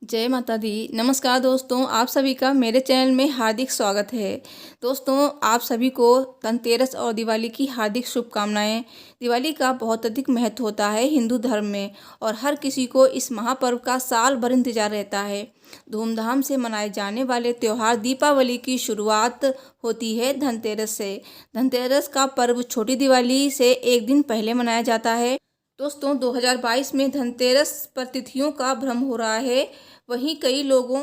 जय माता दी। नमस्कार दोस्तों, आप सभी का मेरे चैनल में हार्दिक स्वागत है। दोस्तों, आप सभी को धनतेरस और दिवाली की हार्दिक शुभकामनाएं। दिवाली का बहुत अधिक महत्व होता है हिंदू धर्म में और हर किसी को इस महापर्व का साल भर इंतजार रहता है। धूमधाम से मनाए जाने वाले त्यौहार दीपावली की शुरुआत होती है धनतेरस से। धनतेरस का पर्व छोटी दिवाली से एक दिन पहले मनाया जाता है। दोस्तों, 2022 में धनतेरस पर तिथियों का भ्रम हो रहा है। वहीं कई लोगों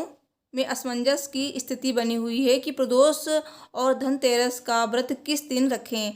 में असमंजस की स्थिति बनी हुई है कि प्रदोष और धनतेरस का व्रत किस दिन रखें।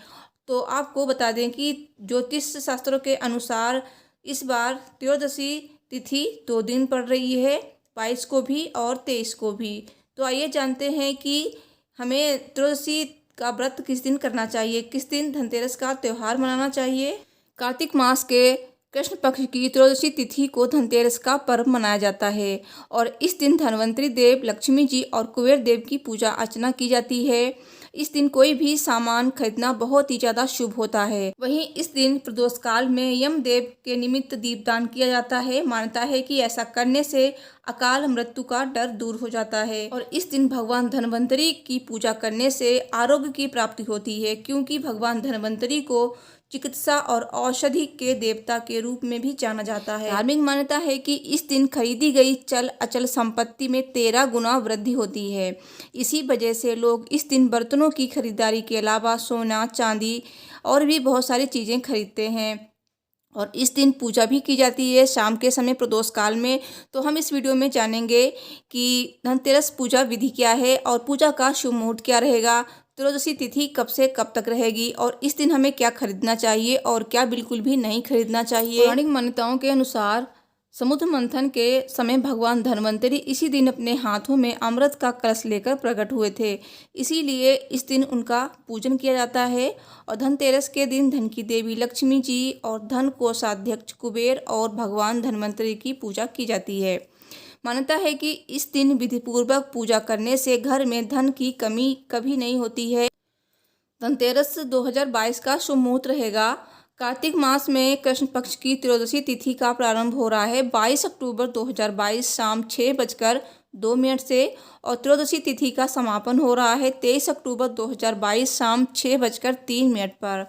तो आपको बता दें कि ज्योतिष शास्त्रों के अनुसार इस बार त्रयोदशी तिथि 2 दिन पड़ रही है, 22 को भी और 23 को भी। तो आइए जानते हैं कि हमें त्रयोदशी का व्रत किस दिन करना चाहिए, किस दिन धनतेरस का त्यौहार मनाना चाहिए। कार्तिक मास के कृष्ण पक्ष की त्रयोदशी तिथि को धनतेरस का पर्व मनाया जाता है और इस दिन धन्वंतरी देव, लक्ष्मी जी और कुबेर देव की पूजा अर्चना की जाती है। इस दिन कोई भी सामान खरीदना बहुत ही ज़्यादा शुभ होता है। वहीं इस दिन प्रदोष काल में यम देव के निमित्त दीपदान किया जाता है। मान्यता है कि ऐसा करने से अकाल मृत्यु का डर दूर हो जाता है और इस दिन भगवान धन्वंतरी की पूजा करने से आरोग्य की प्राप्ति होती है, क्योंकि भगवान धन्वंतरी को चिकित्सा और औषधि के देवता के रूप में भी जाना जाता है। धार्मिक मान्यता है कि इस दिन खरीदी गई चल अचल संपत्ति में 13 गुना वृद्धि होती है। इसी वजह से लोग इस दिन बर्तनों की खरीदारी के अलावा सोना, चांदी और भी बहुत सारी चीज़ें खरीदते हैं और इस दिन पूजा भी की जाती है शाम के समय प्रदोष काल में। तो हम इस वीडियो में जानेंगे कि धनतेरस पूजा विधि क्या है और पूजा का शुभ मुहूर्त क्या रहेगा, त्रयोदशी तिथि कब से कब तक रहेगी और इस दिन हमें क्या खरीदना चाहिए और क्या बिल्कुल भी नहीं खरीदना चाहिए। पौराणिक मान्यताओं के अनुसार समुद्र मंथन के समय भगवान धन्वंतरी इसी दिन अपने हाथों में अमृत का कलश लेकर प्रकट हुए थे, इसीलिए इस दिन उनका पूजन किया जाता है। और धनतेरस के दिन धन की देवी लक्ष्मी जी और धन कोषाध्यक्ष कुबेर और भगवान धन्वंतरी की पूजा की जाती है। मान्यता है कि इस दिन विधिपूर्वक पूजा करने से घर में धन की कमी कभी नहीं होती है। धनतेरस 2022 का शुभ मुहूर्त रहेगा। कार्तिक मास में कृष्ण पक्ष की त्रयोदशी तिथि का प्रारंभ हो रहा है 22 अक्टूबर 2022 शाम 6:02 से और त्रयोदशी तिथि का समापन हो रहा है 23 अक्टूबर 2022 शाम 6:03 पर।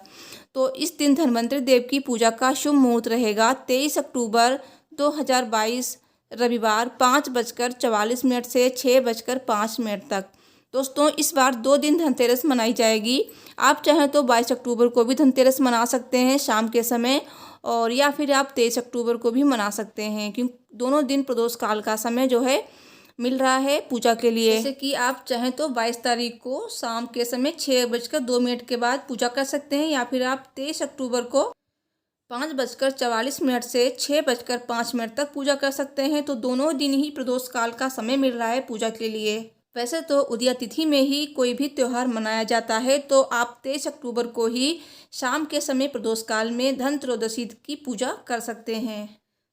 तो इस दिन धन्वंतरी देव की पूजा का शुभ मुहूर्त रहेगा 23 अक्टूबर 2022 रविवार 5:44 से 6:05 तक। दोस्तों, इस बार 2 दिन धनतेरस मनाई जाएगी। आप चाहें तो 22 अक्टूबर को भी धनतेरस मना सकते हैं शाम के समय, और या फिर आप 23 अक्टूबर को भी मना सकते हैं, क्योंकि दोनों दिन प्रदोष काल का समय जो है मिल रहा है पूजा के लिए। जैसे कि आप चाहें तो 22 तारीख को शाम के समय 6:02 के बाद पूजा कर सकते हैं, या फिर आप 23 अक्टूबर को 5:44 से 6:05 तक पूजा कर सकते हैं। तो दोनों दिन ही प्रदोष काल का समय मिल रहा है पूजा के लिए। वैसे तो उदया तिथि में ही कोई भी त्यौहार मनाया जाता है, तो आप 23 अक्टूबर को ही शाम के समय प्रदोष काल में धन त्रयोदशी की पूजा कर सकते हैं।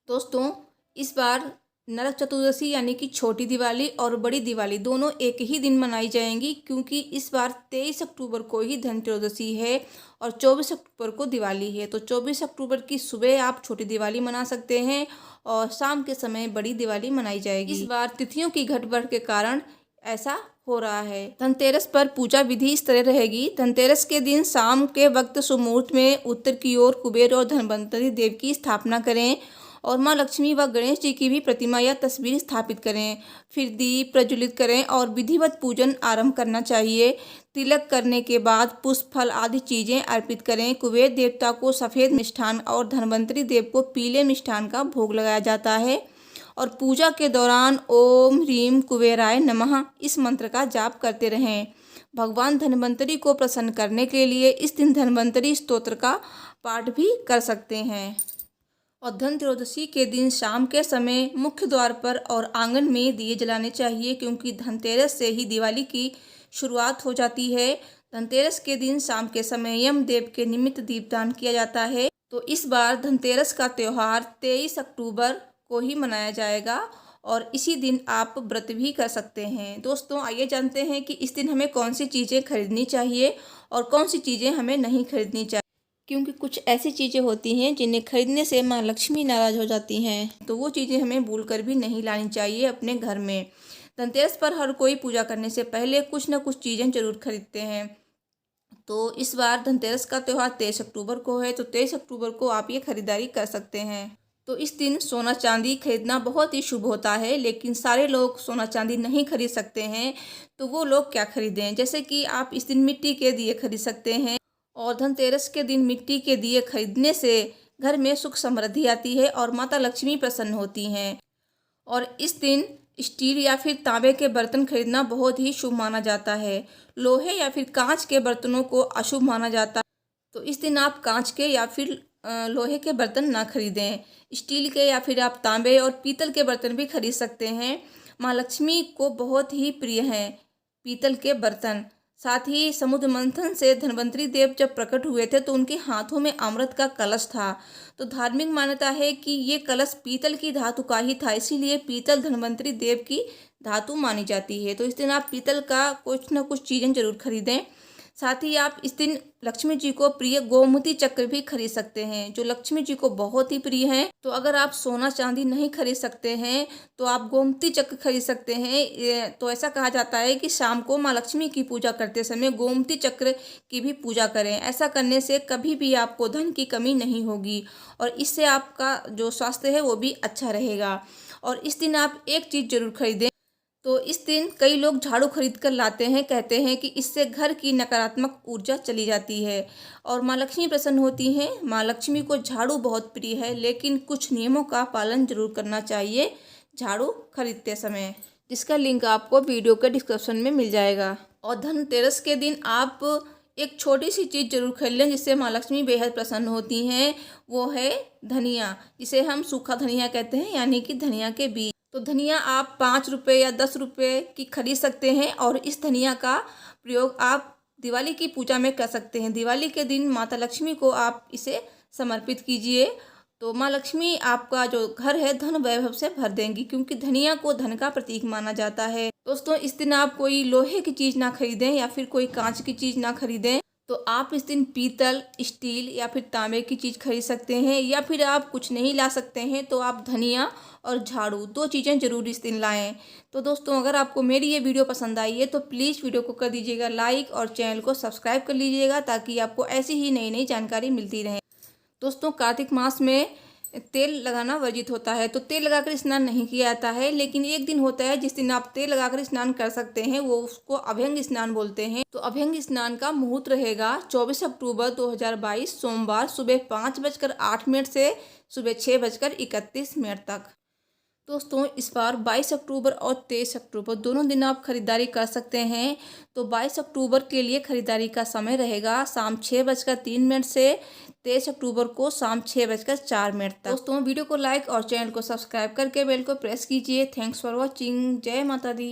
दोस्तों, इस बार नरक चतुर्दशी यानी कि छोटी दिवाली और बड़ी दिवाली दोनों एक ही दिन मनाई जाएंगी, क्योंकि इस बार 23 अक्टूबर को ही धन त्रयोदशी है और 24 अक्टूबर को दिवाली है। तो 24 अक्टूबर की सुबह आप छोटी दिवाली मना सकते हैं और शाम के समय बड़ी दिवाली मनाई जाएगी। इस बार तिथियों की घट-बढ़ के कारण ऐसा हो रहा है। धनतेरस पर पूजा विधि इस तरह रहेगी। धनतेरस के दिन शाम के वक्त शुभ मुहूर्त में उत्तर की ओर कुबेर और धन्वंतरी देव की स्थापना करें और माँ लक्ष्मी व गणेश जी की भी प्रतिमा या तस्वीर स्थापित करें। फिर दीप प्रज्वलित करें और विधिवत पूजन आरंभ करना चाहिए। तिलक करने के बाद पुष्प, फल आदि चीज़ें अर्पित करें। कुबेर देवता को सफ़ेद मिष्ठान और धन्वंतरी देव को पीले मिष्ठान का भोग लगाया जाता है और पूजा के दौरान ओम ह्रीम कुबेराय नमः इस मंत्र का जाप करते रहें। भगवान धन्वंतरी को प्रसन्न करने के लिए इस दिन धन्वंतरी स्तोत्र का पाठ भी कर सकते हैं। और धन त्रयोदशी के दिन शाम के समय मुख्य द्वार पर और आंगन में दिए जलाने चाहिए, क्योंकि धनतेरस से ही दिवाली की शुरुआत हो जाती है। धनतेरस के दिन शाम के समय यम देव के निमित्त दीपदान किया जाता है। तो इस बार धनतेरस का त्यौहार 23 अक्टूबर को ही मनाया जाएगा और इसी दिन आप व्रत भी कर सकते हैं। दोस्तों, आइए जानते हैं कि इस दिन हमें कौन सी चीज़ें खरीदनी चाहिए और कौन सी चीज़ें हमें नहीं खरीदनी चाहिए। क्योंकि कुछ ऐसी चीज़ें होती हैं जिन्हें खरीदने से माँ लक्ष्मी नाराज़ हो जाती हैं, तो वो चीज़ें हमें भूल कर भी नहीं लानी चाहिए अपने घर में। धनतेरस पर हर कोई पूजा करने से पहले कुछ न कुछ चीज़ें ज़रूर खरीदते हैं। तो इस बार धनतेरस का त्यौहार 23 अक्टूबर को है, तो 23 अक्टूबर को आप ये खरीदारी कर सकते हैं। तो इस दिन सोना चांदी खरीदना बहुत ही शुभ होता है, लेकिन सारे लोग सोना चांदी नहीं खरीद सकते हैं। तो वो लोग क्या खरीदें? जैसे कि आप इस दिन मिट्टी के दिए खरीद सकते हैं, और धनतेरस के दिन मिट्टी के दिए खरीदने से घर में सुख समृद्धि आती है और माता लक्ष्मी प्रसन्न होती हैं। और इस दिन स्टील या फिर तांबे के बर्तन खरीदना बहुत ही शुभ माना जाता है। लोहे या फिर कांच के बर्तनों को अशुभ माना जाता है। तो इस दिन आप कांच के या फिर लोहे के बर्तन ना खरीदें। स्टील के या फिर आप तांबे और पीतल के बर्तन भी खरीद सकते हैं। माँ लक्ष्मी को बहुत ही प्रिय हैं पीतल के बर्तन। साथ ही समुद्र मंथन से धन्वंतरी देव जब प्रकट हुए थे तो उनके हाथों में अमृत का कलश था। तो धार्मिक मान्यता है कि ये कलश पीतल की धातु का ही था, इसीलिए पीतल धन्वंतरी देव की धातु मानी जाती है। तो इस दिन आप पीतल का कुछ न कुछ चीज़ें जरूर खरीदें। साथ ही आप इस दिन लक्ष्मी जी को प्रिय गोमती चक्र भी खरीद सकते हैं, जो लक्ष्मी जी को बहुत ही प्रिय है। तो अगर आप सोना चांदी नहीं खरीद सकते हैं तो आप गोमती चक्र खरीद सकते हैं। तो ऐसा कहा जाता है कि शाम को माँ लक्ष्मी की पूजा करते समय गोमती चक्र की भी पूजा करें। ऐसा करने से कभी भी आपको धन की कमी नहीं होगी और इससे आपका जो स्वास्थ्य है वो भी अच्छा रहेगा। और इस दिन आप एक चीज़ जरूर खरीदें। तो इस दिन कई लोग झाड़ू खरीद कर लाते हैं, कहते हैं कि इससे घर की नकारात्मक ऊर्जा चली जाती है और माँ लक्ष्मी प्रसन्न होती हैं। माँ लक्ष्मी को झाड़ू बहुत प्रिय है, लेकिन कुछ नियमों का पालन जरूर करना चाहिए झाड़ू खरीदते समय, जिसका लिंक आपको वीडियो के डिस्क्रिप्शन में मिल जाएगा। और धनतेरस के दिन आप एक छोटी सी चीज़ जरूर खरीद लें जिससे माँ लक्ष्मी बेहद प्रसन्न होती हैं। वो है धनिया, जिसे हम सूखा धनिया कहते हैं, यानी कि धनिया के बीज। तो धनिया आप 5 रुपये या 10 रुपये की खरीद सकते हैं और इस धनिया का प्रयोग आप दिवाली की पूजा में कर सकते हैं। दिवाली के दिन माता लक्ष्मी को आप इसे समर्पित कीजिए, तो माँ लक्ष्मी आपका जो घर है धन वैभव से भर देंगी, क्योंकि धनिया को धन का प्रतीक माना जाता है। दोस्तों, इस दिन आप कोई लोहे की चीज़ ना खरीदें या फिर कोई कांच की चीज़ ना खरीदें। तो आप इस दिन पीतल, स्टील या फिर तांबे की चीज़ खरीद सकते हैं, या फिर आप कुछ नहीं ला सकते हैं तो आप धनिया और झाड़ू 2 चीज़ें जरूर इस दिन लाएं। तो दोस्तों, अगर आपको मेरी ये वीडियो पसंद आई है तो प्लीज़ वीडियो को कर दीजिएगा लाइक और चैनल को सब्सक्राइब कर लीजिएगा, ताकि आपको ऐसी ही नई नई जानकारी मिलती रहे। दोस्तों, कार्तिक मास में तेल लगाना वर्जित होता है, तो तेल लगाकर स्नान नहीं किया जाता है, लेकिन एक दिन होता है जिस दिन आप तेल लगाकर स्नान कर सकते हैं, वो उसको अभ्यंग स्नान बोलते हैं। तो अभ्यंग स्नान का मुहूर्त रहेगा 24 अक्टूबर 2022 सोमवार सुबह 5:08 से सुबह 6:31 तक। दोस्तों, इस बार 22 अक्टूबर और 23 अक्टूबर दोनों दिन आप खरीदारी कर सकते हैं। तो 22 अक्टूबर के लिए खरीदारी का समय रहेगा शाम 6:03 से 23 अक्टूबर को शाम 6:04 तक। दोस्तों, वीडियो को लाइक और चैनल को सब्सक्राइब करके बेल को प्रेस कीजिए। Thanks for watching. जय माता दी।